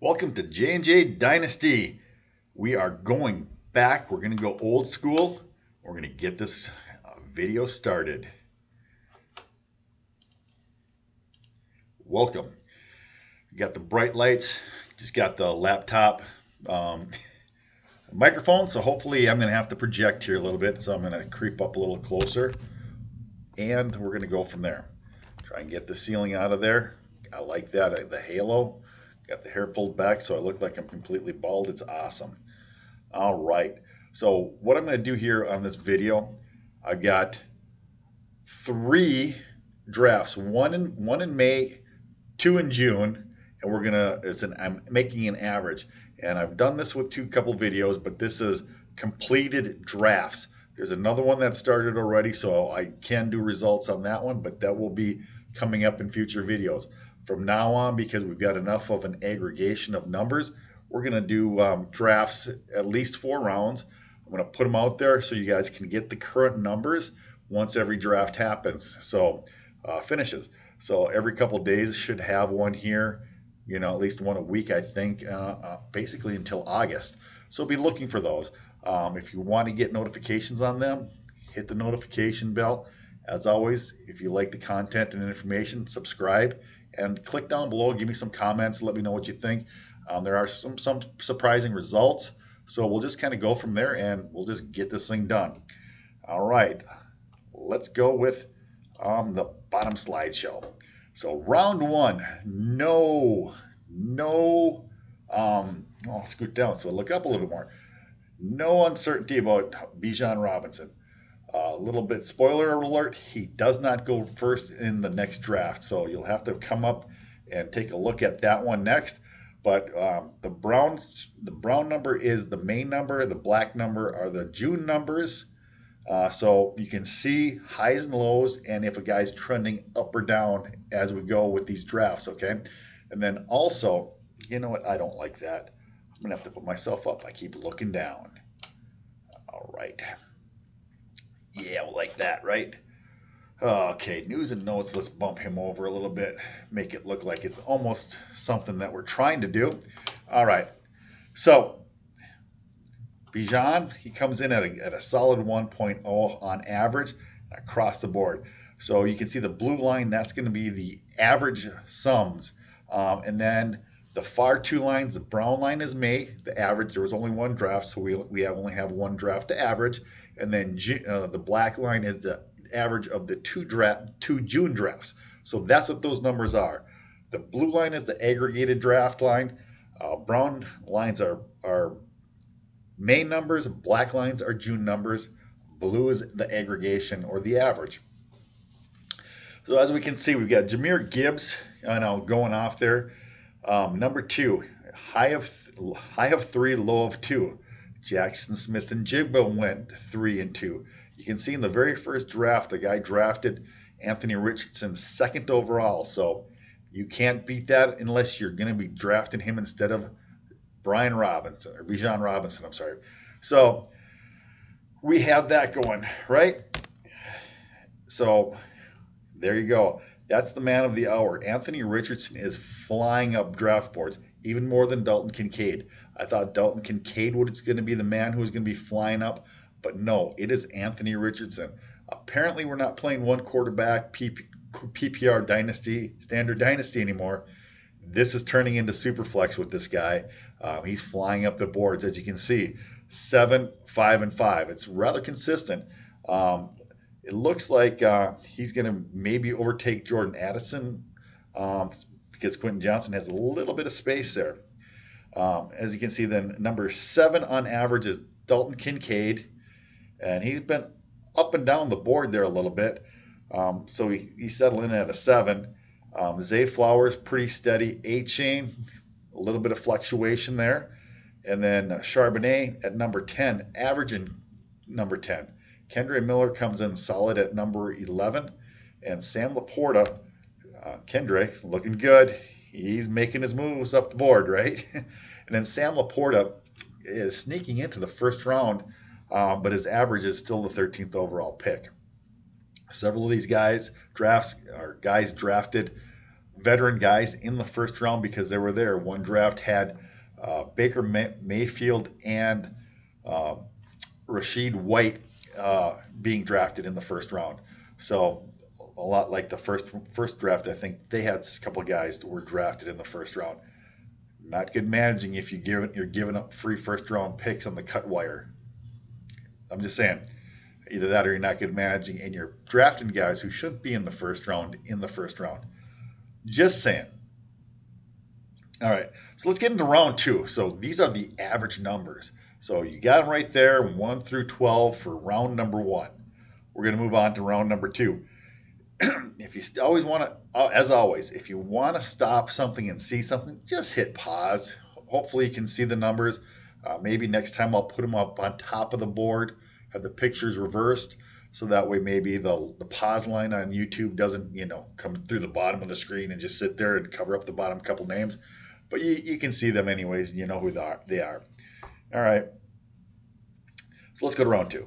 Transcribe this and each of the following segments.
Welcome to J&J Dynasty. We are going back. We're going to go old school. We're going to get this video started. Welcome. You got the bright lights. Just got the laptop microphone. So hopefully I'm going to have to project here a little bit. So I'm going to creep up a little closer. And we're going to go from there. Try and get the ceiling out of there. I like that. The halo. Got the hair pulled back so I look like I'm completely bald. It's awesome. All right. So what I'm going to do here on this video, I've got 3 drafts. One in May, 2 in June, and I'm making an average. And I've done this with couple videos, but this is completed drafts. There's another one that started already, so I can do results on that one, but that will be coming up in future videos. From now on, because we've got enough of an aggregation of numbers, we're going to do drafts at least 4 rounds. I'm going to put them out there so you guys can get the current numbers once every draft happens. So finishes. So every couple of days should have one here, at least one a week, I think, basically until August. So be looking for those. If you want to get notifications on them, hit the notification bell. As always, if you like the content and information, subscribe. And click down below, give me some comments, let me know what you think. There are some surprising results, so we'll just kind of go from there and we'll just get this thing done. All right, let's go with the bottom slideshow. So round 1, I'll scoot down so I'll look up a little bit more. No uncertainty about Bijan Robinson. A little bit spoiler alert, he does not go first in the next draft, so you'll have to come up and take a look at that one next. But the brown number is the main number, the black number are the June numbers. So you can see highs and lows and if a guy's trending up or down as we go with these drafts, okay? And then also, you know what, I don't like that. I'm gonna have to put myself up. I keep looking down. All right. Yeah, like that, right? Okay, news and notes. Let's bump him over a little bit. Make it look like it's almost something that we're trying to do. All right. So, Bijan, he comes in at a solid 1.0 on average across the board. So you can see the blue line, that's going to be the average sums. And then the far 2 lines, the brown line is May. The average, there was only 1 draft, so we only have 1 draft to average. And then the black line is the average of the 2 June drafts. So that's what those numbers are. The blue line is the aggregated draft line. Brown lines are May numbers. Black lines are June numbers. Blue is the aggregation or the average. So as we can see, we've got Jahmyr Gibbs going off there. Number 2, high of 3, low of 2. Jackson Smith and Jigba went 3 and 2. You can see in the very first draft, the guy drafted Anthony Richardson 2nd overall. So you can't beat that unless you're going to be drafting him instead of Bijan Robinson. I'm sorry. So we have that going, right? So there you go. That's the man of the hour. Anthony Richardson is flying up draft boards, even more than Dalton Kincaid. I thought Dalton Kincaid was going to be the man who was going to be flying up, but no, it is Anthony Richardson. Apparently, we're not playing one quarterback PPR dynasty, standard dynasty anymore. This is turning into Superflex with this guy. He's flying up the boards, as you can see. 7, 5, and 5. It's rather consistent. It looks like he's going to maybe overtake Jordan Addison because Quentin Johnson has a little bit of space there. As you can see, then number 7 on average is Dalton Kincaid, and he's been up and down the board there a little bit. So he's settling in at a 7. Zay Flowers, pretty steady. A-Chain, a little bit of fluctuation there. And then Charbonnet at number 10, averaging number 10. Kendre Miller comes in solid at number 11. And Sam Laporta, Kendre, looking good. He's making his moves up the board, right? And then Sam Laporta is sneaking into the first round, but his average is still the 13th overall pick. Several of these guys drafted veteran guys in the first round because they were there. One draft had Baker Mayfield and uh, Rashid White being drafted in the first round. So a lot like the first draft, I think they had a couple of guys that were drafted in the first round. Not good managing if you're giving up free first round picks on the cut wire. I'm just saying, either that or you're not good managing and you're drafting guys who shouldn't be in the first round in the first round. Just saying. All right, so let's get into round two. So these are the average numbers. So you got them right there, 1 through 12 for round number one. We're going to move on to round number two. If you always want to, as always, if you want to stop something and see something, just hit pause. Hopefully, you can see the numbers. Maybe next time I'll put them up on top of the board, have the pictures reversed, so that way maybe the pause line on YouTube doesn't, come through the bottom of the screen and just sit there and cover up the bottom couple names. But you can see them anyways, and you know who they are. All right. So let's go to round two.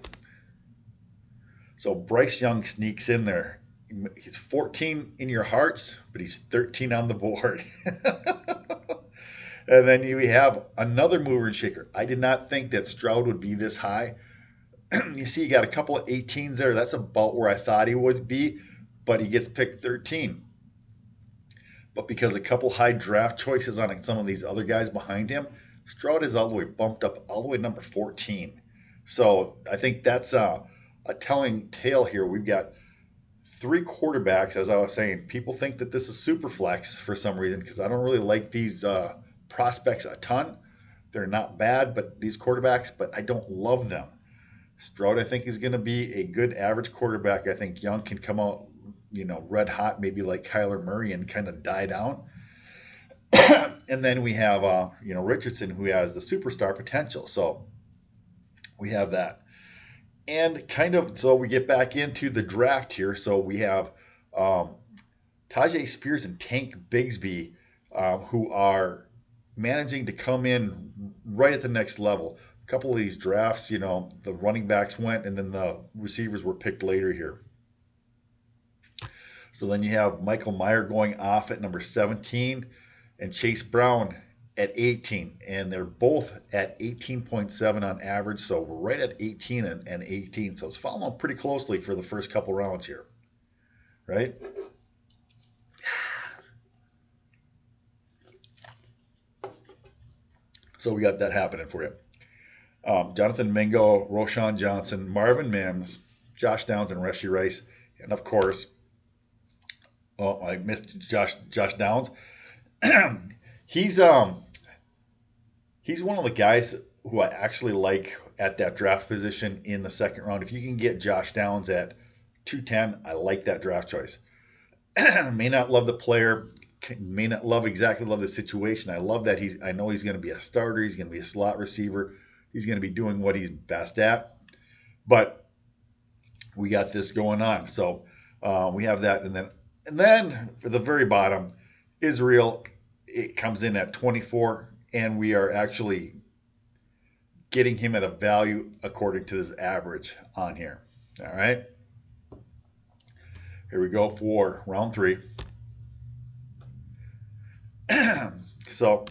So Bryce Young sneaks in there. He's 14 in your hearts, but he's 13 on the board. And then we have another mover and shaker. I did not think that Stroud would be this high. You see, you got a couple of 18s there. That's about where I thought he would be, but he gets picked 13. But because a couple high draft choices on some of these other guys behind him, Stroud is all the way bumped up all the way to number 14. So I think that's a telling tale here. We've got three quarterbacks, as I was saying. People think that this is super flex for some reason because I don't really like these prospects a ton. They're not bad, but these quarterbacks, but I don't love them. Stroud, I think, is going to be a good average quarterback. I think Young can come out, red hot, maybe like Kyler Murray, and kind of die down. And then we have, Richardson, who has the superstar potential. So we have that. And so we get back into the draft here. So we have Tajay Spears and Tank Bigsby, who are managing to come in right at the next level. A couple of these drafts, the running backs went and then the receivers were picked later here. So then you have Michael Mayer going off at number 17 and Chase Brown at 18. And they're both at 18.7 on average. So we're right at 18 and 18. So it's following pretty closely for the first couple rounds here, right? So we got that happening for you. Jonathan Mingo, Roshan Johnson, Marvin Mims, Josh Downs, and Rashee Rice. And of course, I missed Josh Downs. He's one of the guys who I actually like at that draft position in the second round. If you can get Josh Downs at 210, I like that draft choice. May not love the player, may not love the situation. I love that I know he's going to be a starter, he's going to be a slot receiver, he's going to be doing what he's best at. But we got this going on. So we have that, and then for the very bottom, Israel, it comes in at 24, and we are actually getting him at a value according to his average on here. All right. Here we go for round three. So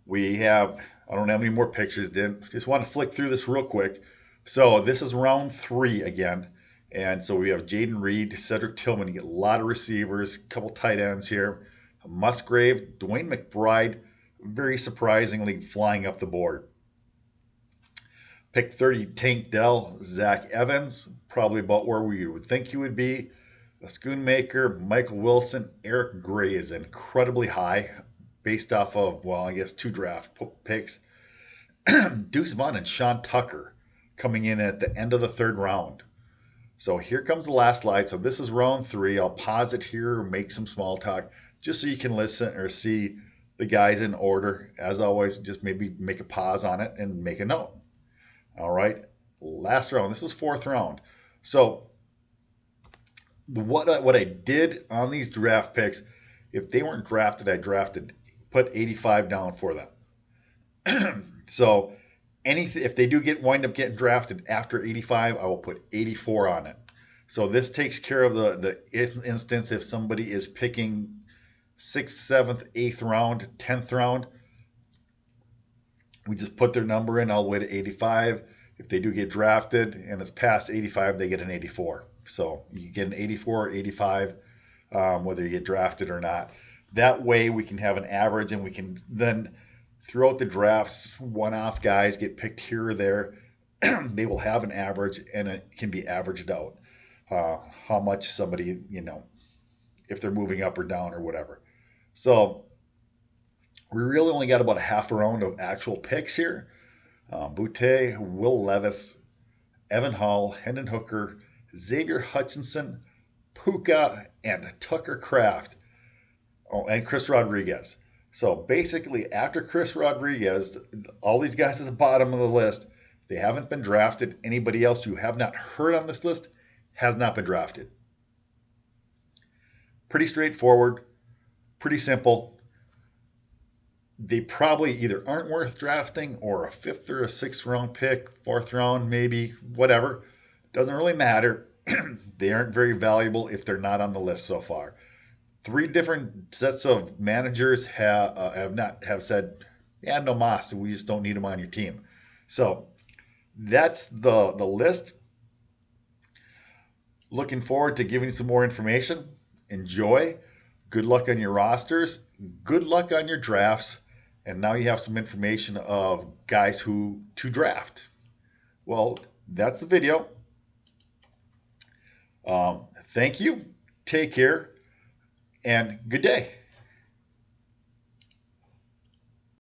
we have, I don't have any more pictures, just want to flick through this real quick. So this is round three again. And so we have Jaden Reed, Cedric Tillman. You get a lot of receivers, a couple tight ends here. Musgrave, Dwayne McBride, very surprisingly flying up the board. Pick 30, Tank Dell, Zach Evans, probably about where we would think he would be. Schoonmaker, Michael Wilson, Eric Gray is incredibly high based off of, two draft picks. Deuce Vaughn and Sean Tucker coming in at the end of the third round. So here comes the last slide. So this is round three. I'll pause it here, make some small talk, just so you can listen or see the guys in order. As always, just maybe make a pause on it and make a note. All right, last round. This is fourth round. So what I did on these draft picks, if they weren't drafted, I put 85 down for them. So if they do wind up getting drafted after 85, I will put 84 on it. So this takes care of the instance if somebody is picking 6th, 7th, 8th round, 10th round. We just put their number in all the way to 85. If they do get drafted and it's past 85, they get an 84. So you get an 84, 85, whether you get drafted or not. That way we can have an average, and we can then throughout the drafts, one-off guys get picked here or there. They will have an average, and it can be averaged out. How much somebody, if they're moving up or down or whatever. So we really only got about a half a round of actual picks here. Butte, Will Levis, Evan Hall, Hendon Hooker, Xavier Hutchinson, Puka, and Tucker Kraft. Oh, and Chris Rodriguez. So basically, after Chris Rodriguez, all these guys at the bottom of the list, they haven't been drafted. Anybody else you have not heard on this list has not been drafted. Pretty straightforward, pretty simple. They probably either aren't worth drafting, or a 5th or a 6th round pick, 4th round maybe, whatever. Doesn't really matter. They aren't very valuable if they're not on the list so far. 3 different sets of managers have said, yeah, no mas, we just don't need them on your team. So that's the list. Looking forward to giving you some more information. Enjoy. Good luck on your rosters. Good luck on your drafts. And now you have some information of guys who to draft. Well, that's the video. Thank you. Take care. And good day.